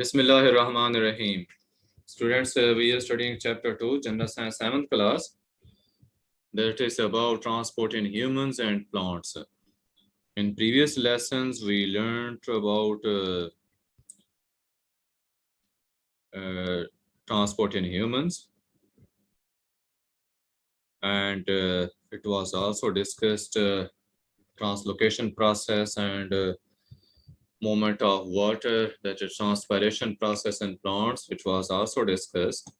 Bismillahirrahmanirrahim. Students, we are studying chapter 2, General Science 7th class. That is about transport in humans and plants. In previous lessons, we learned about transport in humans. And it was also discussed translocation process and movement of water, that is transpiration process in plants, which was also discussed.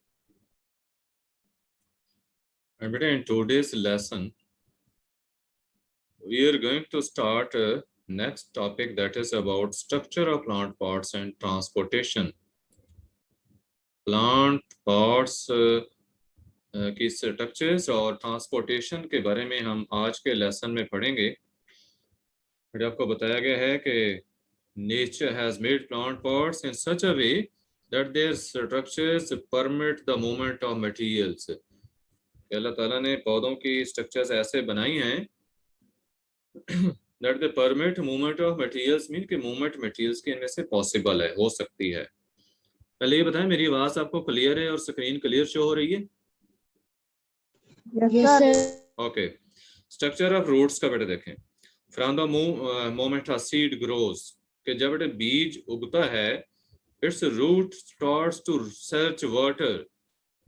And in today's lesson, we are going to start next topic, that is about structure of plant parts and transportation. Plant parts की structures और transportation के बारे में हम आज के lesson में पढ़ेंगे। फिर आपको बताया गया है कि nature has made plant parts in such a way that their structures permit the movement of materials. अल्लाह ताला ने पौधों की स्ट्रक्चर्स ऐसे बनाई हैं that the permit movement of materials mean कि movement materials के इनमें से पॉसिबल है, हो सकती है। पहले ये बताएं, मेरी आवाज आपको क्लियर है और स्क्रीन क्लियर शो हो रही है? Yes, sir. Okay. Structure of roots का बेटा देखें। From the moment a seed grows, कि जब बेटा बीज उगता है, its root starts to search water.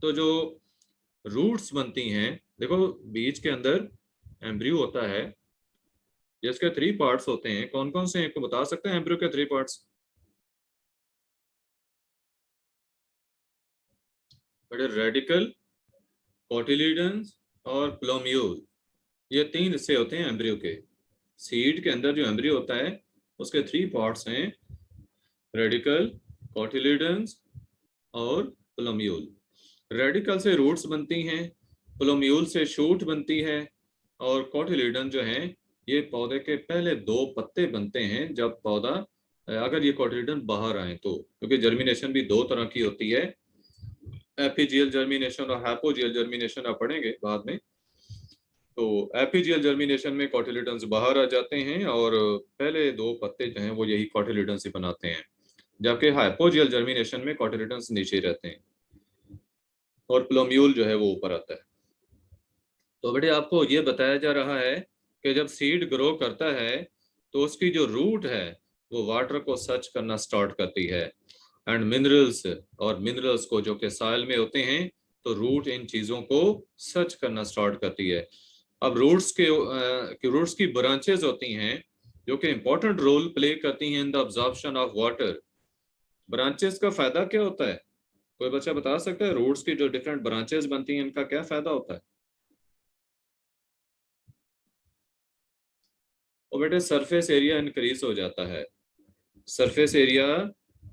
तो जो रूट्स बनती हैं, देखो बीज के अंदर एम्ब्रियो होता है जिसके 3 पार्ट्स होते हैं। कौन कौन से हैं आपको बता सकते हैं एम्ब्रियो के 3 पार्ट्स? रेडिकल, कोटिलिडन्स और प्लोम्यूल। ये 3 हिस्से होते हैं एम्ब्रियो के। सीड के अंदर जो एम्ब्रियो होता है उसके 3 पार्ट्स हैं, रेडिकल, कोटिलिडन्स और प्लोम्यूल। रेडिकल से रूट्स बनती हैं, प्लोम्यूल से शूट बनती है और कोटिलिडन जो है ये पौधे के पहले 2 पत्ते बनते हैं जब पौधा, अगर ये कोटिलिडन बाहर आए तो, क्योंकि जर्मिनेशन भी 2 तरह की होती है, एपीजियल जर्मिनेशन और हाइपोजियल जर्मिनेशन आप पढ़ेंगे बाद में। तो एपीजियल जर्मिनेशन में कोटिलिडन्स बाहर आ जाते हैं और पहले 2 पत्ते जो हैं वो यही कोटिलिडन्स ही बनाते हैं, जबकि हाइपोजियल जर्मिनेशन में कोटिलिडन्स नीचे रहते हैं और प्लोम्यूल जो है वो ऊपर आता है। तो बेटे आपको ये बताया जा रहा है कि जब सीड ग्रो करता है तो उसकी जो रूट है वो वाटर को सर्च करना स्टार्ट करती है एंड मिनरल्स को जो कि सॉइल में होते हैं, तो रूट इन चीज़ों को सर्च करना स्टार्ट करती है। अब रूट्स की ब्रांचेस होती हैं जो कि इंपॉर्टेंट रोल प्ले करती हैं in the absorption of water. Branches का फायदा क्या होता है? कोई बच्चा बता सकता है? रूट्स की जो डिफरेंट ब्रांचेस बनती हैं इनका क्या फायदा होता है? और बेटे सरफेस एरिया इंक्रीज हो जाता है, सरफेस एरिया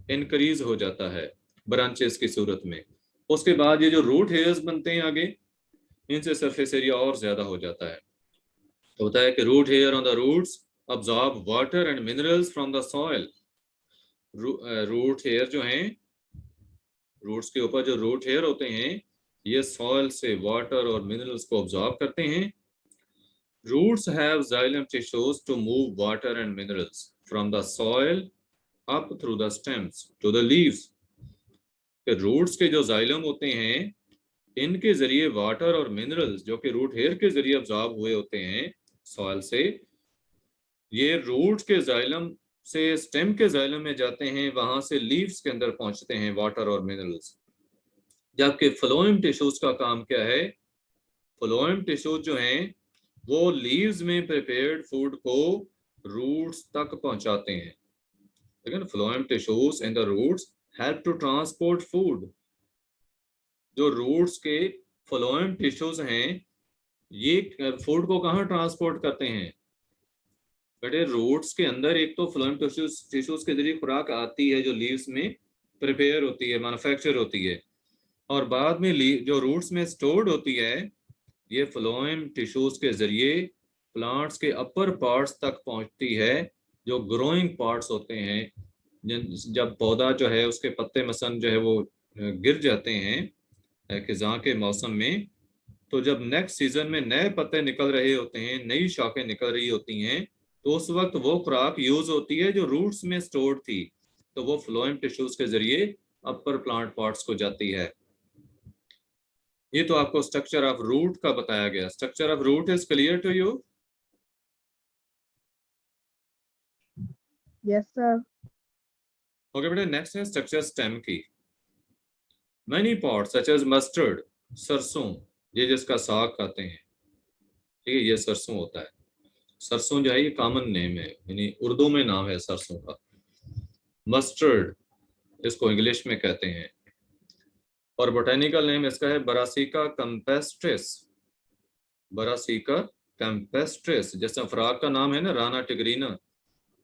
इंक्रीज हो जाता है ब्रांचेस की सूरत में। उसके बाद ये जो रूट हेयर्स बनते हैं आगे, इनसे सरफेस एरिया और ज्यादा हो जाता है। तो होता है कि root hair on the roots absorb water and minerals from the soil. Root hair जो हैं, रूट्स के ऊपर जो रूट हेयर होते हैं, ये सॉइल से वाटर और मिनरल्स को अब्सॉर्ब करते हैं। Roots have xylem tissues to move water and minerals from the soil up through the stems to the leaves. Roots के जो जाइलम होते हैं, इनके जरिए वाटर और मिनरल्स जो कि रूट हेयर के जरिए अब्सॉर्ब हुए होते हैं सॉइल से, ये रूट्स के जाइलम से स्टेम के जाइलम में जाते हैं, वहां से लीव्स के अंदर पहुंचते हैं वाटर और मिनरल्स। जबकि फ्लोएम टिश्यूज का काम क्या है? फ्लोएम टिश्यूज जो हैं वो लीव्स में प्रिपेयर्ड फूड को रूट्स तक पहुंचाते हैं। लेकिन phloem tissues in the roots help to transport food. जो रूट्स के फ्लोएम टिश्यूज हैं, ये फूड को कहाँ ट्रांसपोर्ट करते हैं? बेटे रूट्स के अंदर एक तो फ्लोएम टिश्यूज के जरिए खुराक आती है जो लीव्स में प्रिपेयर होती है, मैन्युफैक्चर होती है, और बाद में जो रूट्स में स्टोर्ड होती है, ये फ्लोएम टिश्यूज के जरिए प्लांट्स के अपर पार्ट्स तक पहुंचती है, जो ग्रोइंग पार्ट्स होते हैं। जब पौधा जो है उसके पत्ते मसन जो है वो गिर जाते हैं खिज़ां के मौसम में, तो जब नेक्स्ट सीजन में नए पत्ते निकल रहे होते हैं, नई शाखें निकल रही होती हैं, तो उस वक्त वो खुराक यूज होती है जो रूट्स में स्टोर्ड थी। तो वो फ्लोएम टिश्यूज के जरिए अपर प्लांट पार्ट्स को जाती है। ये तो आपको स्ट्रक्चर ऑफ रूट का बताया गया। Structure of root is clear to you? Yes, sir. Okay बेटा, नेक्स्ट है स्ट्रक्चर स्टेम की। Many parts such as mustard, सरसों, ये जिसका साग खाते हैं, ठीक है, ये सरसों होता है। सरसों जो है ये कॉमन नेम है, यानी उर्दू में नाम है सरसों का। मस्टर्ड इसको इंग्लिश में कहते हैं, और बोटेनिकल नेम इसका है बरासिका कैम्पेस्ट्रिस। बरासिका कैम्पेस्ट्रिस, जैसा फ्रॉग का नाम है ना राना टिग्रीना,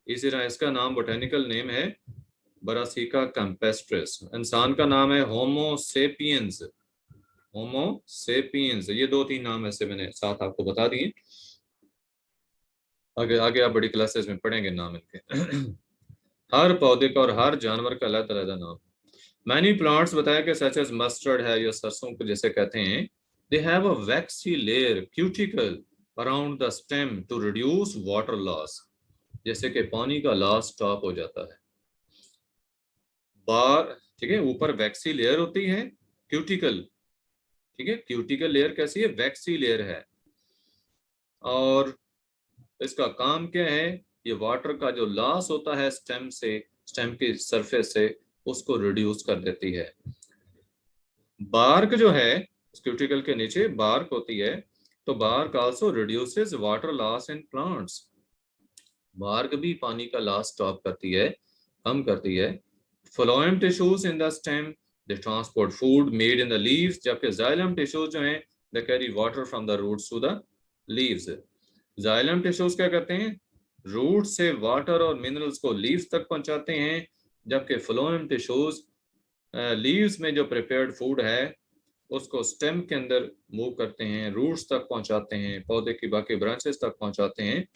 इसी तरह इसका नाम बोटेनिकल नेम है बरासिका कैम्पेस्ट्रिस। इंसान का नाम है होमो सेपियंस। होमो सेपियंस, ये 2-3 नाम ऐसे मैंने साथ आपको बता दिए। आगे आगे आप बड़ी क्लासेस में पढ़ेंगे नाम इनके। हर पौधे का और हर जानवर का अलग अलग नाम। मैनी प्लांट्स बताया कि सच एज मस्टर्ड है, या सरसों को जैसे कहते हैं, they have a waxy layer cuticle around the stem to reduce water loss, जैसे कि पानी का लॉस स्टॉप हो जाता है। बार, ठीक है, ऊपर वैक्सी लेयर होती है, क्यूटिकल, ठीक है, क्यूटिकल लेयर कैसी है, वैक्सी लेयर है, और इसका काम क्या है, ये वाटर का जो लॉस होता है स्टेम से, स्टेम की सरफेस से, उसको रिड्यूस कर देती है। बार्क जो है, क्यूटिकल के नीचे बार्क होती है, तो bark also reduces water loss in plants. Bark भी पानी का लॉस स्टॉप करती है, कम करती है। Phloem tissues in the stem, they transport food made in the leaves, जबकि जाइलम टिश्यूज जो हैं, they carry water from the roots to the leaves. Xylem tissues क्या करते हैं, रूट से वाटर और मिनरल्स को लीव्स तक पहुंचाते हैं, जबकि फ्लोएम टिश्यूज लीव्स में जो प्रिपेयर्ड फूड है उसको स्टेम के अंदर मूव करते हैं, रूट्स तक पहुंचाते हैं, पौधे की बाकी ब्रांचेस तक पहुंचाते हैं।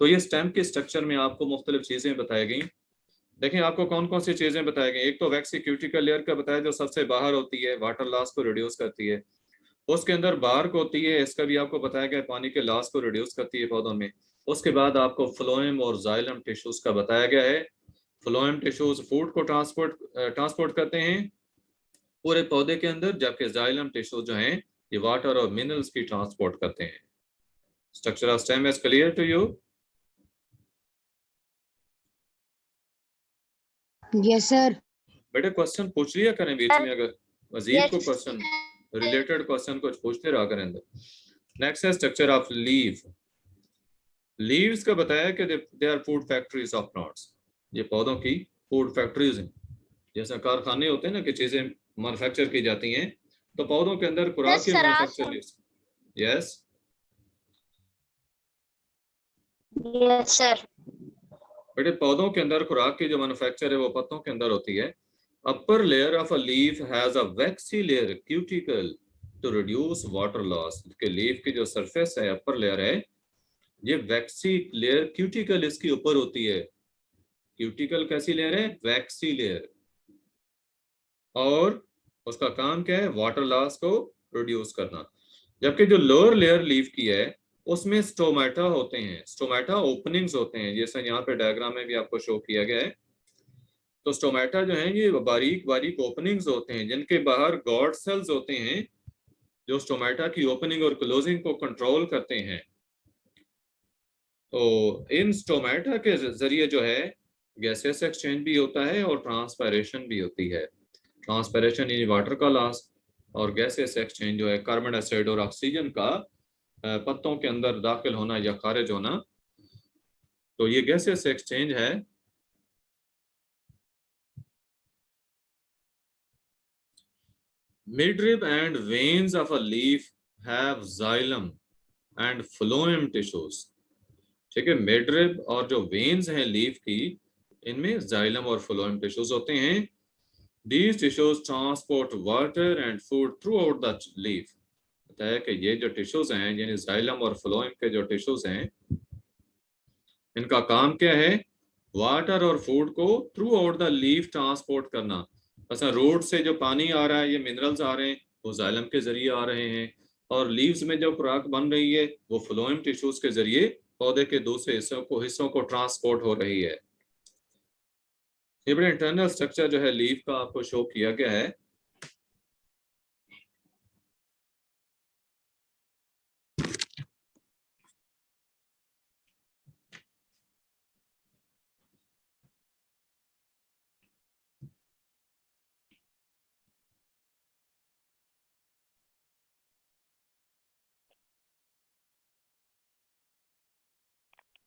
तो ये स्टेम के स्ट्रक्चर में आपको मुख्तलिफ चीजें बताई गई। देखिए आपको कौन कौन सी चीजें बताई गई। एक तो वैक्सी क्यूटिकल लेयर का बताया, जो सबसे बाहर होती है, वाटर लॉस को रिड्यूस करती है। उसके अंदर बार्क होती है, इसका भी आपको बताया गया, पानी के लॉस को रिड्यूस करती है पौधों में। उसके बाद आपको फ्लोएम और जाइलम टिश्यूज का बताया गया है। फ्लोएम टिश्यूज फूड को ट्रांसपोर्ट करते हैं पूरे पौधे के अंदर, जबकि जाइलम टिश्यूज जो हैं ये वाटर और मिनरल्स की ट्रांसपोर्ट करते हैं। Structure of stem is clear to you? Yes sir. बेटे क्वेश्चन पूछ लिया करें बीच में, अगर मजीद को क्वेश्चन, रिलेटेड क्वेश्चन कुछ पूछते रहा करें अंदर। नेक्स्ट है स्ट्रक्चर ऑफ लीव। लीव्स का बताया कि they are food factories of plants, ये पौधों की फूड फैक्ट्रीज हैं। जैसा कारखाने होते हैं ना कि चीजें मैन्युफैक्चर की जाती हैं, तो पौधों के अंदर खुराक की मैन्युफैक्चर। Yes yes sir. बेटे पौधों के अंदर खुराक की जो मैन्युफैक्चर है वो पत्तों के अंदर होती है। Upper layer of a leaf has a waxy layer cuticle to reduce water loss, के लीफ की जो सरफेस है, अपर लेयर है, ये वैक्सी लेयर क्यूटिकल इसके ऊपर होती है। क्यूटिकल कैसी लेयर है, वैक्सी लेयर, और उसका काम क्या है, वाटर लॉस को रिड्यूस करना। जबकि जो लोअर लेयर लीफ की है उसमें स्टोमेटा होते हैं, स्टोमेटा ओपनिंग्स होते हैं, जैसे यहाँ पे डायग्राम में भी आपको शो किया गया है। तो स्टोमेटा जो है ये बारीक बारीक ओपनिंग्स होते हैं, जिनके बाहर गॉड सेल्स होते हैं, जो स्टोमेटा की ओपनिंग और क्लोजिंग को कंट्रोल करते हैं। तो इन स्टोमेटा के जरिए जो है गैसेस एक्सचेंज भी होता है और ट्रांसपायरेशन भी होती है। ट्रांसपायरेशन यानी वाटर का लॉस, और गैसेस एक्सचेंज जो है कार्बन डाइऑक्साइड और ऑक्सीजन का पत्तों के अंदर दाखिल होना या खारिज होना। तो ये गैसेस एक्सचेंज है। Midrib and veins of a leaf have xylem and phloem tissues। ठीक है, मिडरिब और जो वेन्स हैं लीफ की, इनमें जाइलम और फ्लोएम टिश्यूज होते हैं। These tissues transport water and food throughout the leaf। बताया कि ये जो टिश्यूज हैं, यानी जाइलम और फ्लोएम के जो टिश्यूज हैं, इनका काम क्या है, वाटर और फूड को through out the leaf transport करना। अच्छा, रूट से जो पानी आ रहा है, ये मिनरल्स आ रहे हैं, वो जाइलम के जरिए आ रहे हैं, और लीव्स में जो खुराक बन रही है वो फ्लोएम टिश्यूज के जरिए पौधे के दूसरे हिस्सों को ट्रांसपोर्ट हो रही है। ये बड़ा इंटरनल स्ट्रक्चर जो है लीफ का आपको शो किया गया है।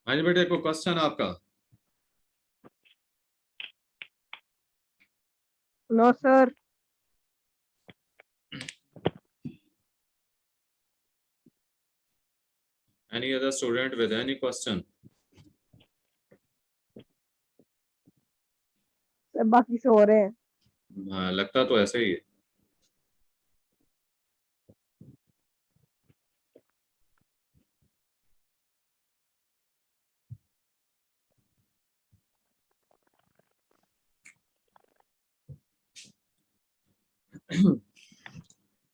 हाँ जी बेटे, कोई क्वेश्चन आपका? No sir. Any other student with any question? सब बाकी सो रहे हैं। हाँ, लगता तो ऐसे ही है।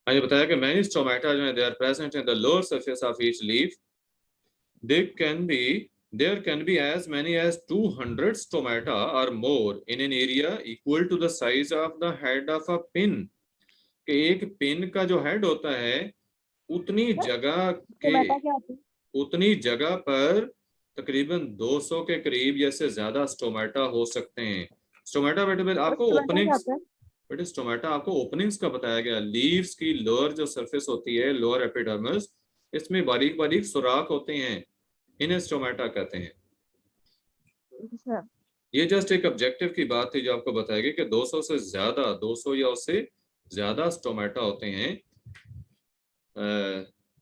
मैंने बताया कि many stomata जो है they are present in the lower surface of each leaf. There can be as many as 200 stomata or more in an area equal to the size of the head of a pin. कि एक pin का जो head होता है उतनी जगह तो के बेटा क्या होती है? उतनी जगह पर तकरीबन 200 के करीब या से ज्यादा स्टोमेटा हो सकते हैं। स्टोमेटा बेटे आपको तो बेटा क्या ओपनिंग्स, होता है? बेटे स्टोमेटा आपको ओपनिंग्स का बताया गया। लीव्स की लोअर जो सरफेस होती है, लोअर एपिडर्मिस, इसमें बारीक बारीक सुराख होते हैं, इन्हें स्टोमेटा कहते हैं। सर ये जस्ट एक ऑब्जेक्टिव की बात थी जो आपको बताएगी कि 200 से ज्यादा, 200 या उससे ज्यादा स्टोमेटा होते हैं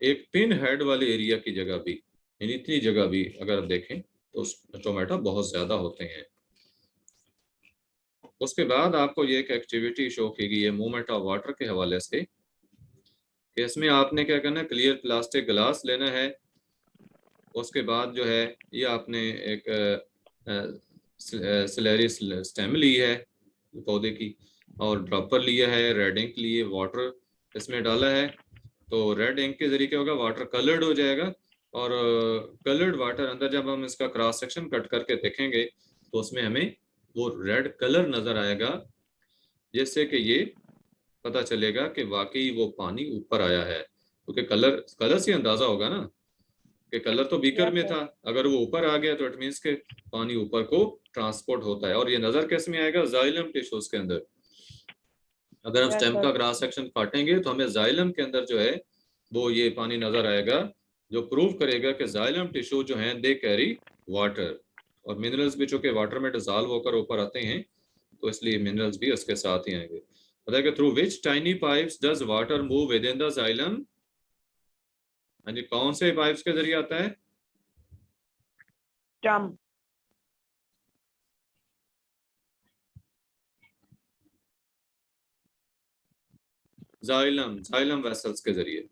एक पिन हेड वाले एरिया की जगह भी, यानी इतनी जगह भी अगर आप देखें तो स्टोमेटा बहुत ज्यादा होते हैं। उसके बाद आपको ये एक एक्टिविटी शो की गई है मूवमेंट ऑफ वाटर के हवाले से, कि इसमें आपने क्या करना है, क्लियर प्लास्टिक गिलास लेना है। उसके बाद जो है ये आपने एक सिलेरी स्टेम ली है पौधे की, और ड्रॉपर लिया है, रेड इंक लिए, वाटर इसमें डाला है। तो रेड इंक के जरिए क्या होगा, वाटर कलर्ड हो जाएगा, और कलर्ड वाटर अंदर जब हम इसका क्रॉस सेक्शन कट करके देखेंगे तो उसमें हमें वो रेड कलर नजर आएगा, जिससे कि ये पता चलेगा कि वाकई वो पानी ऊपर आया है। क्योंकि कलर कलर से अंदाजा होगा ना कि कलर तो बीकर में था, अगर वो ऊपर आ गया तो इट मीन्स के पानी ऊपर को ट्रांसपोर्ट होता है। और ये नजर कैसे में आएगा, जाइलम टिश्यूज के अंदर। अगर हम स्टेम का क्रॉस सेक्शन काटेंगे तो हमें जाइलम के अंदर जो है वो ये पानी नजर आएगा, जो प्रूव करेगा कि जाइलम टिश्यू जो हैं दे कैरी वाटर, और मिनरल्स भी चूंकि वाटर में डिसॉल्व होकर ऊपर आते हैं तो इसलिए मिनरल्स भी उसके साथ ही आएंगे। बताइए through which tiny pipes does water move with in the xylem. हाँ जी, कौन से पाइप्स के जरिए आता है? ड्रम। जाइलम, जाइलम वेसल्स के जरिए,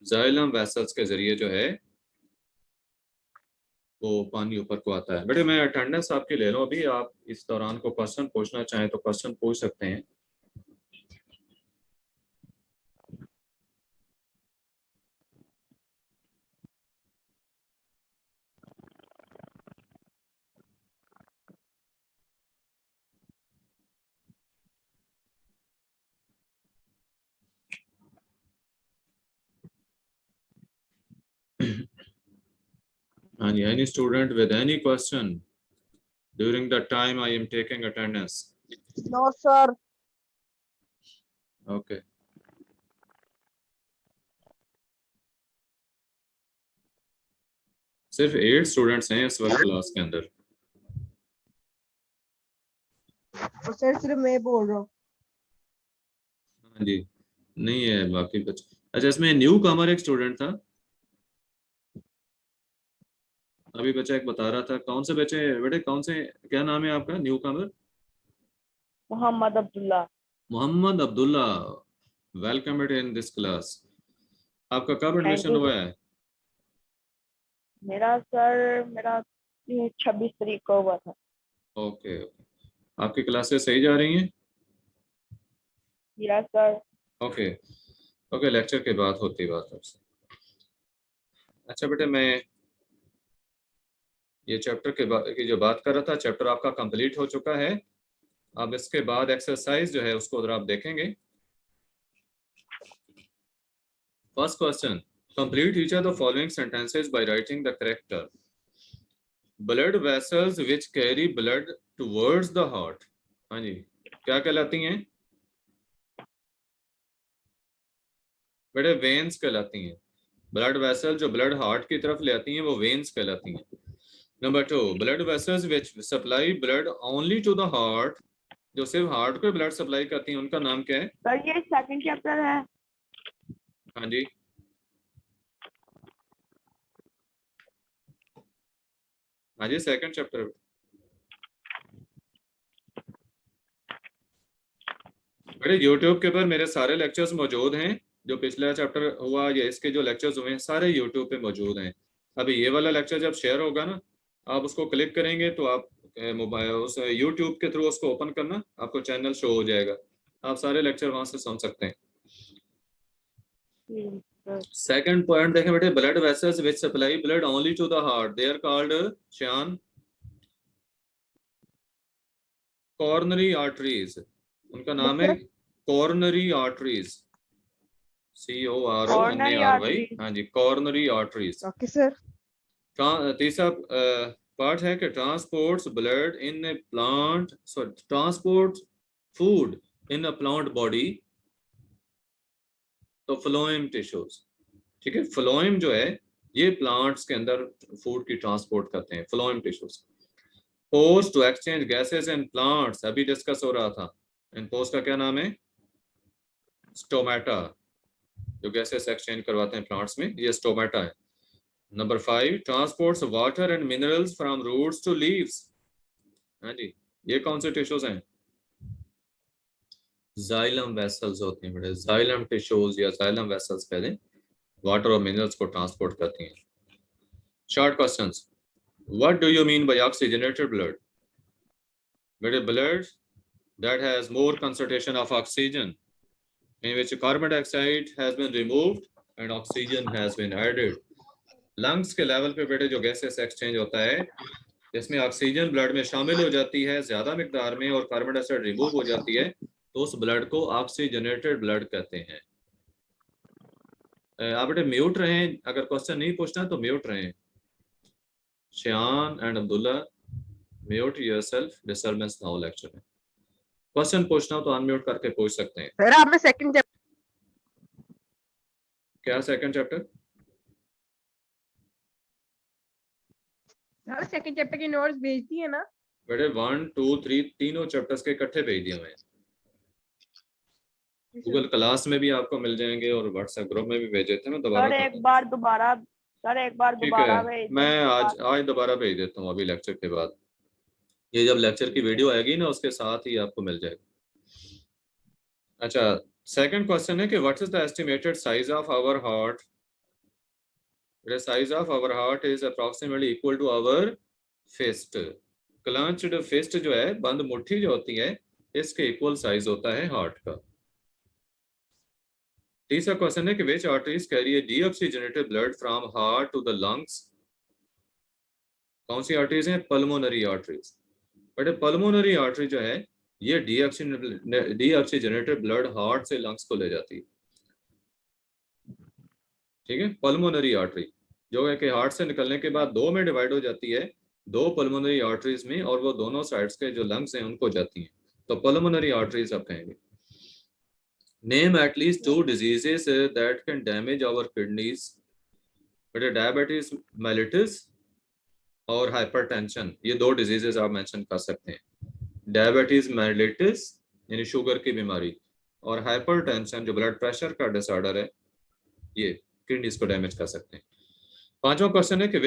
जाइलम वेसल्स के जरिए जो है वो पानी ऊपर को आता है। बेटे मैं अटेंडेंस आपकी ले लूं अभी, आप इस दौरान को क्वेश्चन पूछना चाहें तो क्वेश्चन पूछ सकते हैं। हाँ जी, any student with any question during the time I am taking attendance? No sir. Okay. सिर्फ 8 स्टूडेंट्स हैं इस वक्त क्लास के अंदर। सर सिर्फ मैं बोल रहा हूँ। हाँ जी, नहीं है बाकी बच्चे। अच्छा, इसमें न्यू कमर एक स्टूडेंट था, अभी बच्चा एक बता रहा था। कौन से बच्चे बेटे, कौन से, क्या नाम है आपका न्यू कमर? मोहम्मद अब्दुल्ला। मोहम्मद अब्दुल्ला, वेलकम बेटे इन दिस क्लास। आपका कब थैंक एडमिशन यू। हुआ है? मेरा 26 तारीख को हुआ था। ओके ओके, आपकी क्लासेस सही जा रही हैं? Yes sir. Okay okay, lecture के बाद होती बात आपसे। अच्छा बेटे, मैं ये चैप्टर की जो बात कर रहा था, चैप्टर आपका कंप्लीट हो चुका है। अब इसके बाद एक्सरसाइज जो है उसको अगर आप देखेंगे, first question, complete each of the following sentences by writing the correct term. Blood vessels which carry blood towards the heart, हाँ जी, क्या कहलाती हैं बेटे? वेन्स कहलाती हैं। ब्लड वेसल जो ब्लड हार्ट की तरफ ले आती हैं वो वेन्स कहलाती हैं। Number 2, blood vessels which supply blood only to the heart, जो सिर्फ हार्ट को ब्लड सप्लाई करती हैं, उनका नाम क्या है? सर ये सेकंड चैप्टर है। हाँ जी, हाँ जी, सेकंड चैप्टर। बेटे यूट्यूब के ऊपर मेरे सारे लेक्चर्स मौजूद हैं, जो पिछला चैप्टर हुआ या इसके जो लेक्चर्स हुए हैं सारे यूट्यूब पे मौजूद हैं। अभी ये वाला लेक्चर जब शेयर होगा ना, आप उसको क्लिक करेंगे तो आप मोबाइल उस यूट्यूब के थ्रू उसको ओपन करना, आपको चैनल शो हो जाएगा, आप सारे लेक्चर वहां से सुन सकते हैं। सेकंड पॉइंट देखें बेटे, blood vessels which supply blood only to the heart, they are called शान कॉर्नरी आर्टरीज, उनका नाम है कॉर्नरी आर्टरीज, CORNARY, हाँ जी, कॉर्नरी आर्टरीज। Okay sir. तीसरा पार्ट है कि transports blood in a plant, transport food in a plant body, तो फ्लोएम टिश्यूज, ठीक है, फ्लोएम जो है ये प्लांट्स के अंदर फूड की ट्रांसपोर्ट करते हैं, phloem tissues. Post to exchange gases in plants, अभी डिस्कस हो रहा था, इन पोस्ट का क्या नाम है? स्टोमेटा, जो गैसेस एक्सचेंज करवाते हैं प्लांट्स में, ये स्टोमेटा है। Number 5, transports water and minerals from roots to leaves, हाँ जी, ये कौन से टिश्यूज हैं? जाइलम वेसल्स होती हैं बेटे, जाइलम टिश्यूज या जाइलम वेसल्स कह दें, वाटर और मिनरल्स को ट्रांसपोर्ट करती हैं। Short questions, what do you mean by oxygenated blood? बेटे blood that has more concentration of oxygen, in which carbon dioxide has been removed and oxygen has been added. Lungs के level पे बेटे जो gases exchange होता है, जिसमें oxygen blood में शामिल हो जाती है ज्यादा मिकदार में और कार्बन डाइऑक्साइड रिमूव हो जाती है, तो उस ब्लड को ऑक्सीजनेटेड ब्लड कहते हैं। आप बेटे म्यूट रहें, अगर क्वेश्चन नहीं पूछना तो म्यूट रहें। Shiyan and Abdullah, mute yourself, disturbance ना हो लेक्चर में। क्वेश्चन पूछना हो तो अनम्यूट करके पूछ सकते हैं। सर आपने सेकंड चैप्टर, क्या second chapter? Sir second chapter की नोट्स भेज दिए ना बेटे 1, 2, 3 तीनों चैप्टर्स के इकट्ठे भेज दिए हुए हैं, गूगल क्लास में भी आपको मिल जाएंगे और व्हाट्सएप ग्रुप में भी भेजे थे। मैं दोबारा सर एक बार दोबारा ठीक है, मैं आज दोबारा भेज देता हूँ अभी लेक्चर के बाद, ये जब लेक्चर की वीडियो आएगी ना उसके साथ ही आपको मिल जाएगा। अच्छा, सेकंड क्वेश्चन है कि what is the estimated size of our heart? The size of our heart is approximately equal to our fist. Clenched fist जो है, बंद मुट्ठी जो होती है, इसके इक्वल साइज होता है हार्ट का। तीसरा क्वेश्चन है कि which arteries carry a deoxygenated blood from heart to the lungs? कौन सी आर्टरीज हैं? Pulmonary arteries. But pulmonary artery जो है ये डीऑक्सीजनेटेड ब्लड हार्ट से लंग्स को ले जाती है, ठीक है। पल्मोनरी आर्टरी जो है कि हार्ट से निकलने के बाद दो में डिवाइड हो जाती है, दो पल्मोनरी आर्टरीज में, और वो दोनों साइड्स के जो लंग्स हैं उनको जाती हैं, तो पल्मोनरी आर्टरीज आप कहेंगे। Name at least 2 diseases that can damage our kidneys. बेटे डायबिटीज मेलिटस और हाइपरटेंशन, ये 2 डिजीजेस आप मेंशन कर सकते हैं। डायबिटीज मेलिटस यानी शुगर की बीमारी, और हाइपरटेंशन जो ब्लड प्रेशर का डिसऑर्डर है, ये किडनीज को डैमेज कर सकते हैं। पांचवा क्वेश्चन है कि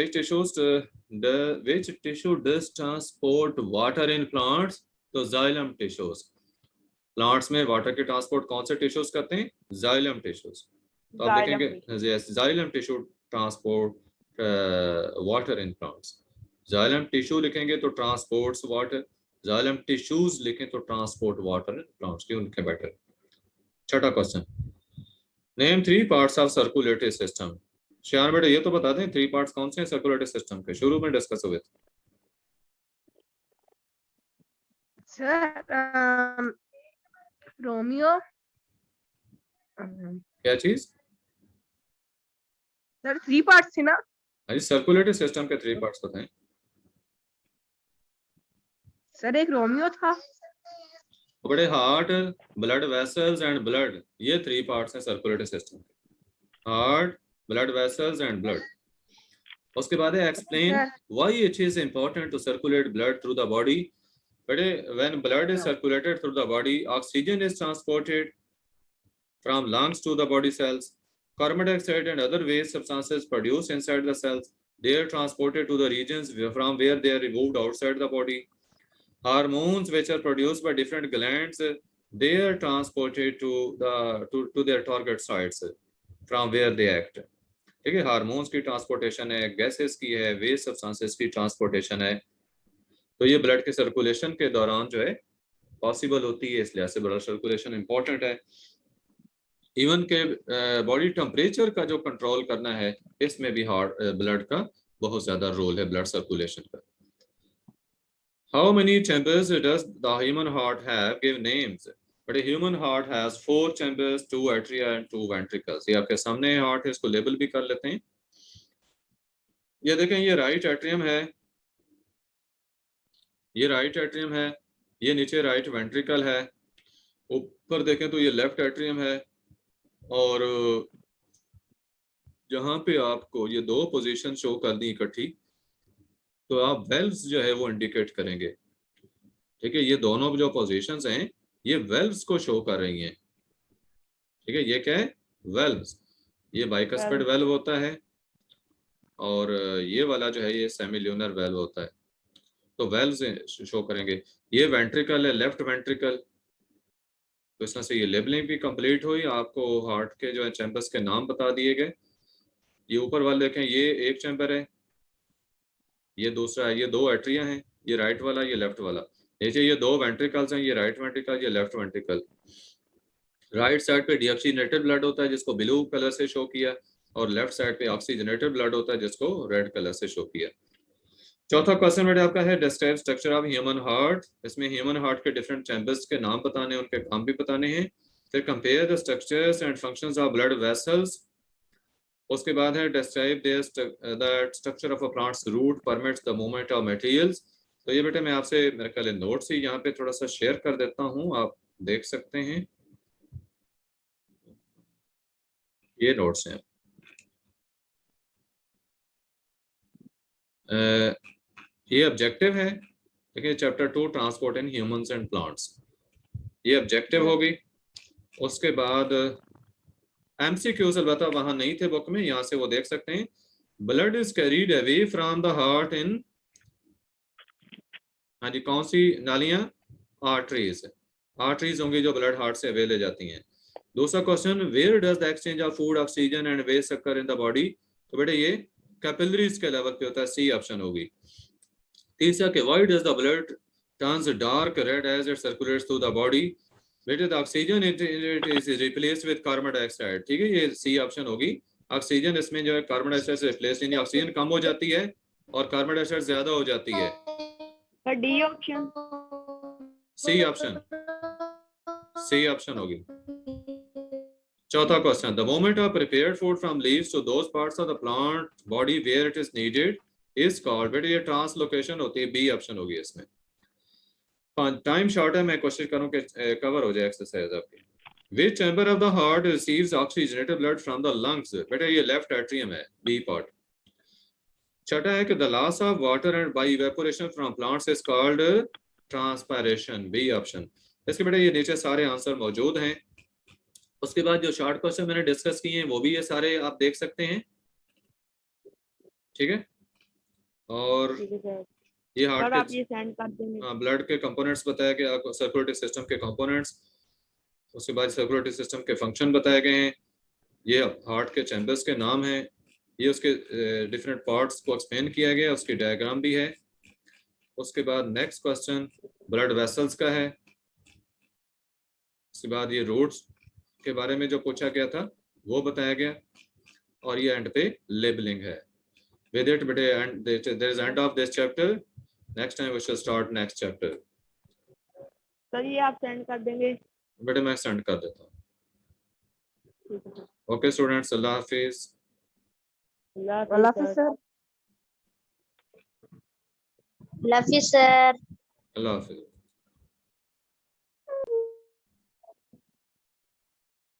which tissue does transport water in plants? तो जाइलम टिश्यूज। प्लांट्स में वाटर की ट्रांसपोर्ट कौन से टिश्यूज करते हैं? Xylem tissues. तो आप देखेंगे xylem tissue transport water in plants. Xylem tissue लिखेंगे तो ट्रांसपोर्ट्स वाटर, जाइलम टिश्यूज लिखें तो ट्रांसपोर्ट वाटर इन प्लांट्स, क्यों लिखे बेटर। छठा question, name 3 parts of circulatory system. Shyam बेटा ये तो बता दें 3 पार्ट्स कौन से हैं सर्कुलेटरी सिस्टम के, शुरू में डिस्कस हुए थे। सर रोमियो क्या चीज? सर 3 पार्ट्स थी ना? अरे सर्कुलेटरी सिस्टम के 3 पार्ट्स बताएं। सर एक रोमियो था। बड़े heart, blood vessels and blood, ये 3 पार्ट्स हैं सर्कुलेटरी सिस्टम के। Heart, blood vessels and blood. उसके बाद है explain why it is important to circulate blood through the body. बड़े when blood is circulated through the body, oxygen is transported from lungs to the body cells. Carbon dioxide and other waste substances produced inside the cells, they are transported to the regions from where they are removed outside the body. Hormones which are produced by different glands, they are transported to their target sites from where they act. ठीक है, hormones की transportation है, gases की है, waste substances की transportation है, तो ये ब्लड के सर्कुलेशन के दौरान जो है पॉसिबल होती है, इसलिए ब्लड सर्कुलेशन इंपॉर्टेंट है। इवन के बॉडी टेम्परेचर का जो कंट्रोल करना है, इसमें भी हार्ट ब्लड का बहुत ज्यादा रोल है, ब्लड सर्कुलेशन का। How many chambers does the human heart have? Give names. But a human heart has 4 chambers, 2 atria and 2 ventricles. ये आपके सामने हार्ट है, इसको लेबल भी कर लेते हैं। ये देखें, ये राइट एट्रियम है, ये राइट एट्रियम है, ये नीचे राइट वेंट्रिकल है, ऊपर देखें तो ये लेफ्ट एट्रियम है, और जहां पे आपको ये 2 पोजीशन शो कर दी इकट्ठी, तो आप वेल्व्स जो है वो इंडिकेट करेंगे। ठीक है, ये दोनों जो पोजीशंस हैं ये वेल्व्स को शो कर रही हैं। ठीक है, ये क्या है? वेल्व्स। ये बाइकस्पेड वेल्व होता है, और ये वाला जो है ये सेमिल्यूनर वेल्व होता है, तो वेल्व्स शो करेंगे। ये वेंट्रिकल है, लेफ्ट वेंट्रिकल। तो इस तरह से ये लेबलिंग भी कंप्लीट हुई, आपको हार्ट के जो है चैम्बर्स के नाम बता दिए गए। ये ऊपर वाले देखें, ये एक चैम्बर है, ये दूसरा है, ये 2 एट्रिया हैं, ये राइट वाला, ये लेफ्ट वाला। नीचे ये 2 वेंट्रिकल्स हैं, ये राइट वेंट्रिकल, ये लेफ्ट वेंट्रिकल। राइट साइड पे डीऑक्सीजनेटेड ब्लड होता है जिसको ब्लू कलर से शो किया, और लेफ्ट साइड पे ऑक्सीजनेटेड ब्लड होता है जिसको रेड कलर से शो किया। चौथा क्वेश्चन बेटा आपका है describe structure of human heart. इसमें ह्यूमन हार्ट के डिफरेंट चैम्बर्स के नाम बताने, उनके काम भी बताने हैं। फिर compare the structures and functions of blood vessels. उसके बाद है describe the structure of a plants root permits the movement of materials. तो ये बेटे मैं आपसे मेरे ख्याल नोट्स ही यहाँ पे थोड़ा सा शेयर कर देता हूँ, आप देख सकते हैं, ये नोट्स हैं। ये ऑब्जेक्टिव है, देखिए chapter 2 transport in humans and plants, ये ऑब्जेक्टिव होगी। उसके बाद एमसीक्यूज अलबत्ता वहां नहीं थे बुक में, यहाँ से वो देख सकते हैं। Blood is carried away from the heart in, हाँ जी, कौन सी नालियां? आर्टरीज। आर्टरीज होंगी जो ब्लड हार्ट से अवे ले जाती हैं। दूसरा question, where does the exchange of food, oxygen and waste occur in the body? तो बेटे ये कैपिलरीज के लेवल पे होता है, सी ऑप्शन होगी। तीसरा के why does the blood turns dark red as it circulates through the body? बेटे the oxygen it is replaced with carbon dioxide. ठीक है, ये सी ऑप्शन होगी। ऑक्सीजन इसमें जो है कार्बन डाइऑक्साइड से रिप्लेस, यानी ऑक्सीजन कम हो जाती है और कार्बन डाइऑक्साइड ज्यादा हो जाती है। D option, C option, C option होगी। चौथा question, the moment of prepared food from leaves to those parts of the plant body where it is needed is called, बेटे ये ट्रांसलोकेशन होती है, बी ऑप्शन होगी इसमें। टाइम शॉर्ट है, मैं कोशिश करूं कि कवर हो जाए एक्सरसाइज आपकी। Which chamber of the heart receives oxygenated blood from the lungs? बेटा ये लेफ्ट एट्रियम है, बी पार्ट। छठा है कि the loss of water and by evaporation from plants is called transpiration, B option. इसके बेटा ये नीचे सारे आंसर मौजूद हैं। उसके बाद जो शॉर्ट क्वेश्चन मैंने डिस्कस किए हैं वो भी ये सारे आप देख सकते हैं। ठीक है, और ये हार्ट आप ये सेंड कर देंगे। ब्लड के कंपोनेंट्स बताया गया, सर्कुलेटरी सिस्टम के कंपोनेंट्स। उसके बाद सर्कुलेटरी सिस्टम के फंक्शन बताए गए हैं। ये हार्ट के चैम्बर्स के नाम हैं, ये उसके डिफरेंट पार्ट्स को एक्सप्लेन किया गया, उसकी डायग्राम भी है। उसके बाद नेक्स्ट क्वेश्चन ब्लड वेसल्स का है। उसके बाद ये रूट्स के बारे में जो पूछा गया था वो बताया गया, और ये एंड पे लेबलिंग है। With it, but there is end of this chapter. Next time we shall start next chapter. Sir ये आप सेंड कर देंगे? बेटा मैं सेंड कर देता हूँ। ठीक है sir. Okay students, Allah Hafiz. Allah Allah Hafiz Hafiz sir. Sir. Love you sir. Allah Hafiz.